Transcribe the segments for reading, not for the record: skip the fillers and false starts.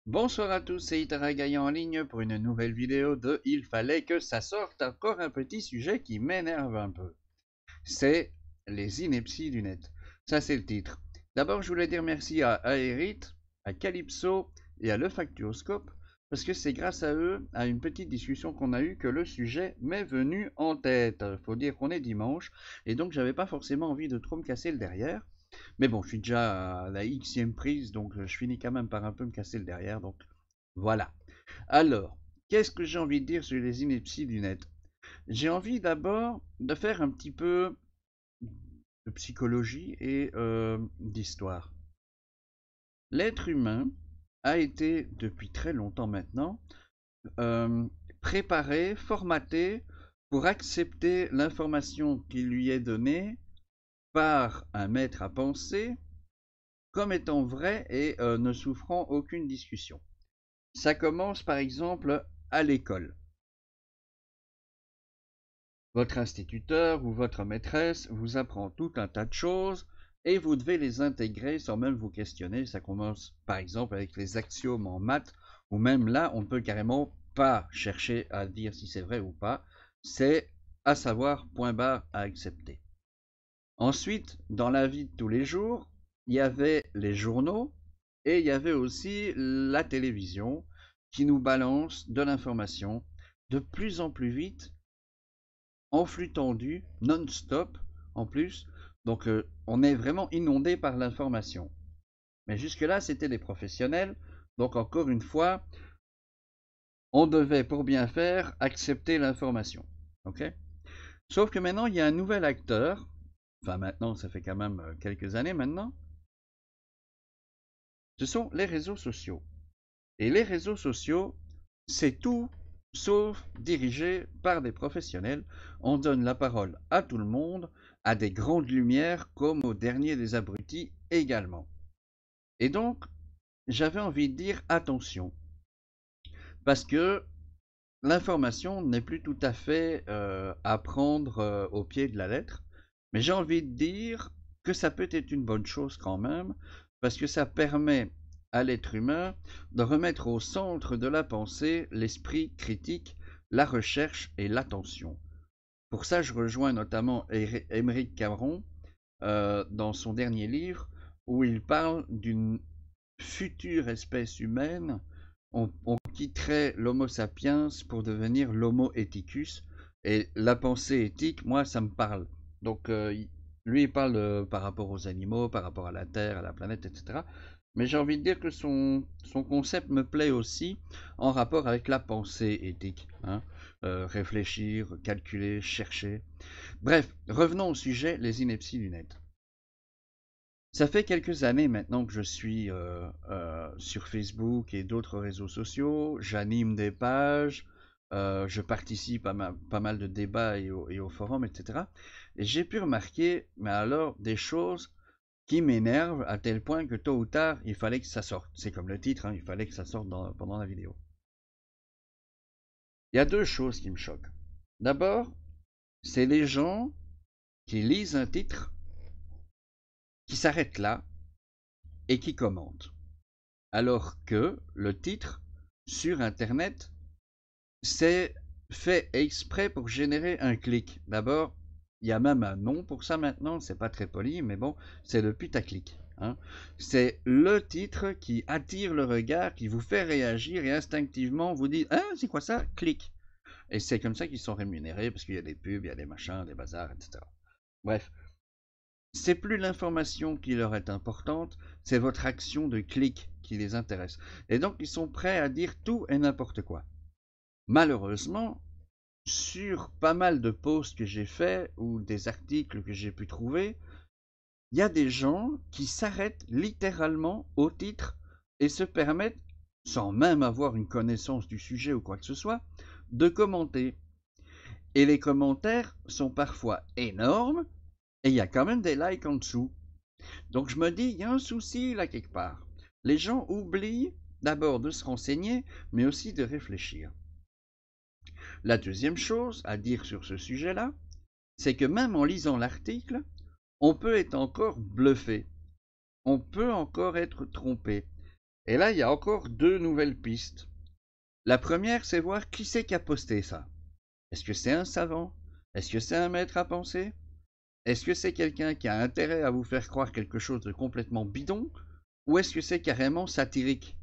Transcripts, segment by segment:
Bonsoir à tous, c'est Itara Gaillan en ligne pour une nouvelle vidéo de Il fallait que ça sorte, encore un petit sujet qui m'énerve un peu. C'est les inepties du net. Ça c'est le titre. D'abord je voulais dire merci à Aerit, à Calypso et à Le Factuoscope parce que c'est grâce à eux, à une petite discussion qu'on a eue, que le sujet m'est venu en tête. Faut dire qu'on est dimanche et donc j'avais pas forcément envie de trop me casser le derrière. Mais bon, je suis déjà à la xème prise, donc je finis quand même par un peu me casser le derrière, donc voilà. Alors, qu'est-ce que j'ai envie de dire sur les inepties du net? J'ai envie d'abord de faire un petit peu de psychologie et d'histoire. L'être humain a été, depuis très longtemps maintenant, euh, préparé, formaté pour accepter l'information qui lui est donnée par un maître à penser comme étant vrai et ne souffrant aucune discussion. Ça commence par exemple à l'école. Votre instituteur ou votre maîtresse vous apprend tout un tas de choses et vous devez les intégrer sans même vous questionner. Ça commence par exemple avec les axiomes en maths, où même là, on ne peut carrément pas chercher à dire si c'est vrai ou pas. C'est à savoir point barre à accepter. Ensuite, dans la vie de tous les jours, il y avait les journaux et il y avait aussi la télévision qui nous balance de l'information de plus en plus vite, en flux tendu, non-stop en plus. Donc on est vraiment inondé par l'information. Mais jusque-là, c'était des professionnels. Donc encore une fois, on devait pour bien faire accepter l'information. Ok. Sauf que maintenant, il y a un nouvel acteur. Enfin maintenant, ça fait quand même quelques années maintenant. Ce sont les réseaux sociaux. Et les réseaux sociaux, c'est tout sauf dirigé par des professionnels. On donne la parole à tout le monde, à des grandes lumières comme au dernier des abrutis également. Et donc, j'avais envie de dire attention, parce que l'information n'est plus tout à fait à prendre au pied de la lettre, mais j'ai envie de dire que ça peut être une bonne chose quand même, parce que ça permet à l'être humain de remettre au centre de la pensée l'esprit critique, la recherche et l'attention. Pour ça, je rejoins notamment Émeric Cameron dans son dernier livre, où il parle d'une future espèce humaine. On quitterait l'Homo sapiens pour devenir l'Homo ethicus. Et la pensée éthique, moi, ça me parle. Donc, lui, il parle par rapport aux animaux, par rapport à la Terre, à la planète, etc. Mais j'ai envie de dire que son concept me plaît aussi en rapport avec la pensée éthique. Hein. Réfléchir, calculer, chercher. Bref, revenons au sujet, les inepties du net. Ça fait quelques années maintenant que je suis sur Facebook et d'autres réseaux sociaux. J'anime des pages, je participe à pas mal de débats et aux forums, etc. Et j'ai pu remarquer, mais alors, des choses qui m'énervent à tel point que tôt ou tard, il fallait que ça sorte. C'est comme le titre, hein, il fallait que ça sorte pendant la vidéo. Il y a deux choses qui me choquent. D'abord, c'est les gens qui lisent un titre, qui s'arrêtent là et qui commentent. Alors que le titre sur Internet, c'est fait exprès pour générer un clic. D'abord, il y a même un nom pour ça maintenant, c'est pas très poli, mais bon, c'est le putaclic. Hein. C'est le titre qui attire le regard, qui vous fait réagir et instinctivement vous dit ah, c'est quoi ça? Clic. Et c'est comme ça qu'ils sont rémunérés parce qu'il y a des pubs, il y a des machins, des bazars, etc. Bref, c'est plus l'information qui leur est importante, c'est votre action de clic qui les intéresse. Et donc, ils sont prêts à dire tout et n'importe quoi. Malheureusement, sur pas mal de posts que j'ai faits ou des articles que j'ai pu trouver, il y a des gens qui s'arrêtent littéralement au titre et se permettent, sans même avoir une connaissance du sujet ou quoi que ce soit, de commenter. Et les commentaires sont parfois énormes et il y a quand même des likes en dessous. Donc je me dis, il y a un souci là quelque part. Les gens oublient d'abord de se renseigner, mais aussi de réfléchir. La deuxième chose à dire sur ce sujet-là, c'est que même en lisant l'article, on peut être encore bluffé, on peut encore être trompé. Et là, il y a encore deux nouvelles pistes. La première, c'est voir qui c'est qui a posté ça. Est-ce que c'est un savant? Est-ce que c'est un maître à penser? Est-ce que c'est quelqu'un qui a intérêt à vous faire croire quelque chose de complètement bidon? Ou est-ce que c'est carrément satirique?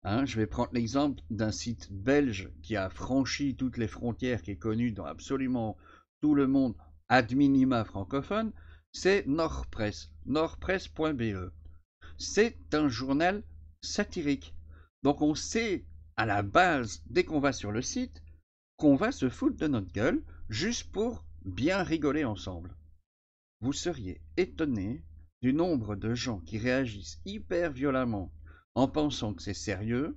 Je vais prendre l'exemple d'un site belge qui a franchi toutes les frontières, qui est connu dans absolument tout le monde, ad minima francophone, c'est Nordpresse, nordpresse.be. C'est un journal satirique. Donc on sait à la base, dès qu'on va sur le site, qu'on va se foutre de notre gueule juste pour bien rigoler ensemble. Vous seriez étonné du nombre de gens qui réagissent hyper violemment en pensant que c'est sérieux,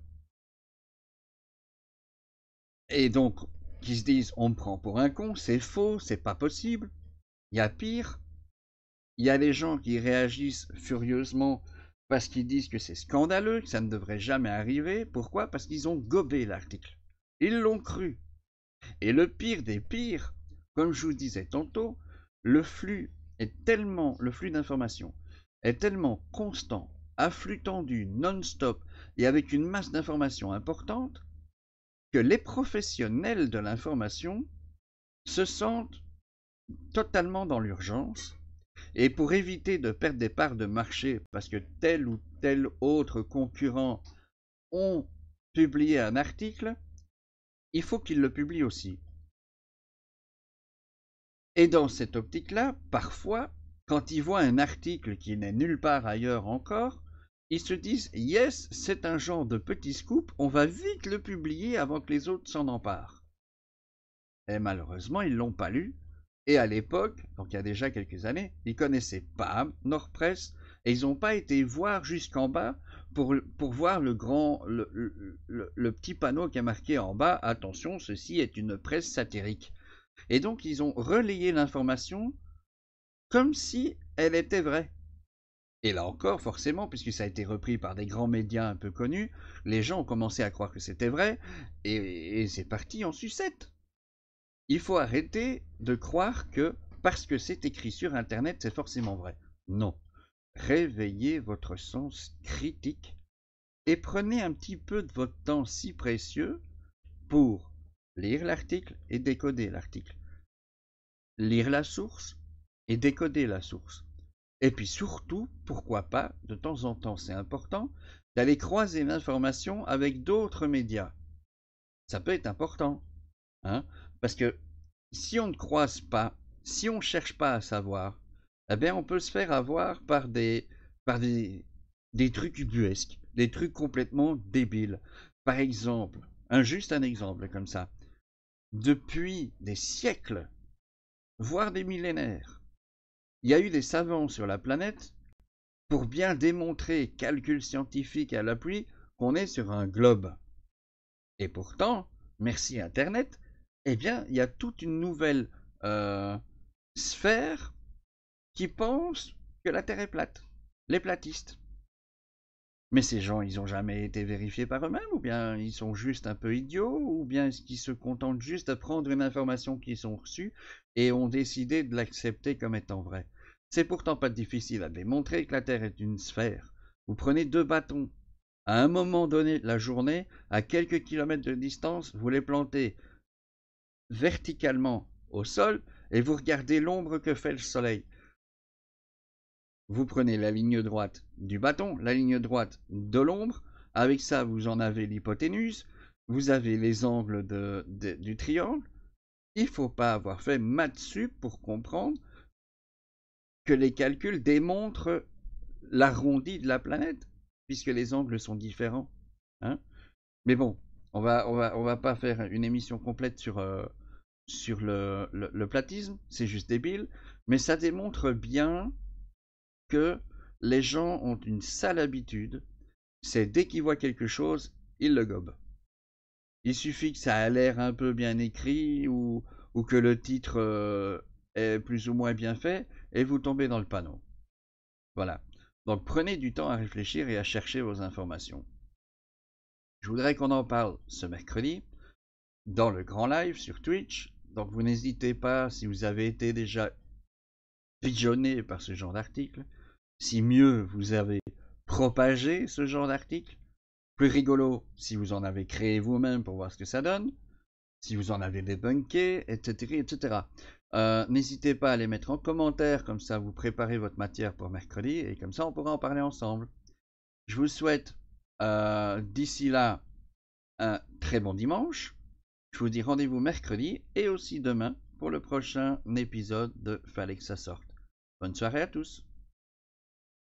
et donc qui se disent on me prend pour un con, c'est faux, c'est pas possible. Il y a pire, il y a des gens qui réagissent furieusement parce qu'ils disent que c'est scandaleux, que ça ne devrait jamais arriver. Pourquoi? Parce qu'ils ont gobé l'article. Ils l'ont cru. Et le pire des pires, comme je vous disais tantôt, le flux d'informations est tellement constant, à flux tendu, non-stop, et avec une masse d'informations importante, que les professionnels de l'information se sentent totalement dans l'urgence, et pour éviter de perdre des parts de marché parce que tel ou tel autre concurrent ont publié un article, il faut qu'ils le publient aussi. Et dans cette optique-là, parfois, quand ils voient un article qui n'est nulle part ailleurs encore, ils se disent « Yes, c'est un genre de petit scoop, on va vite le publier avant que les autres s'en emparent. » Et malheureusement, ils ne l'ont pas lu. Et à l'époque, donc il y a déjà quelques années, ils ne connaissaient pas Nordpresse et ils n'ont pas été voir jusqu'en bas pour voir le petit panneau qui est marqué en bas « Attention, ceci est une presse satirique ». Et donc ils ont relayé l'information comme si elle était vraie. Et là encore, forcément, puisque ça a été repris par des grands médias un peu connus, les gens ont commencé à croire que c'était vrai, et c'est parti en sucette. Il faut arrêter de croire que parce que c'est écrit sur Internet, c'est forcément vrai. Non. Réveillez votre sens critique et prenez un petit peu de votre temps si précieux pour lire l'article et décoder l'article. Lire la source et décoder la source. Et puis surtout, pourquoi pas, de temps en temps c'est important, d'aller croiser l'information avec d'autres médias. Ça peut être important, parce que si on ne croise pas, si on ne cherche pas à savoir, eh bien on peut se faire avoir par des trucs ubuesques, des trucs complètement débiles. Par exemple, juste un exemple comme ça, depuis des siècles, voire des millénaires, il y a eu des savants sur la planète pour bien démontrer, calcul scientifique à l'appui, qu'on est sur un globe. Et pourtant, merci Internet, eh bien, il y a toute une nouvelle sphère qui pense que la Terre est plate. Les platistes. Mais ces gens, ils n'ont jamais été vérifiés par eux-mêmes, ou bien ils sont juste un peu idiots, ou bien est-ce qu'ils se contentent juste de prendre une information qu'ils ont reçue et ont décidé de l'accepter comme étant vraie. C'est pourtant pas difficile à démontrer que la Terre est une sphère. Vous prenez deux bâtons. À un moment donné de la journée, à quelques kilomètres de distance, vous les plantez verticalement au sol et vous regardez l'ombre que fait le soleil. Vous prenez la ligne droite du bâton, la ligne droite de l'ombre, avec ça vous en avez l'hypoténuse, vous avez les angles du triangle. Il ne faut pas avoir fait maths sup pour comprendre que les calculs démontrent l'arrondi de la planète, puisque les angles sont différents. Mais bon, on va pas faire une émission complète sur le platisme, c'est juste débile, mais ça démontre bien que les gens ont une sale habitude, c'est dès qu'ils voient quelque chose, ils le gobent. Il suffit que ça a l'air un peu bien écrit ou que le titre est plus ou moins bien fait et vous tombez dans le panneau. Voilà. Donc prenez du temps à réfléchir et à chercher vos informations. Je voudrais qu'on en parle ce mercredi dans le grand live sur Twitch. Donc vous n'hésitez pas, si vous avez été déjà pigeonné par ce genre d'article, si mieux vous avez propagé ce genre d'article, plus rigolo si vous en avez créé vous-même pour voir ce que ça donne, si vous en avez débunké, etc. etc. N'hésitez pas à les mettre en commentaire, comme ça vous préparez votre matière pour mercredi, et comme ça on pourra en parler ensemble. Je vous souhaite d'ici là un très bon dimanche. Je vous dis rendez-vous mercredi et aussi demain pour le prochain épisode de Fallait que ça sorte. Bonne soirée à tous.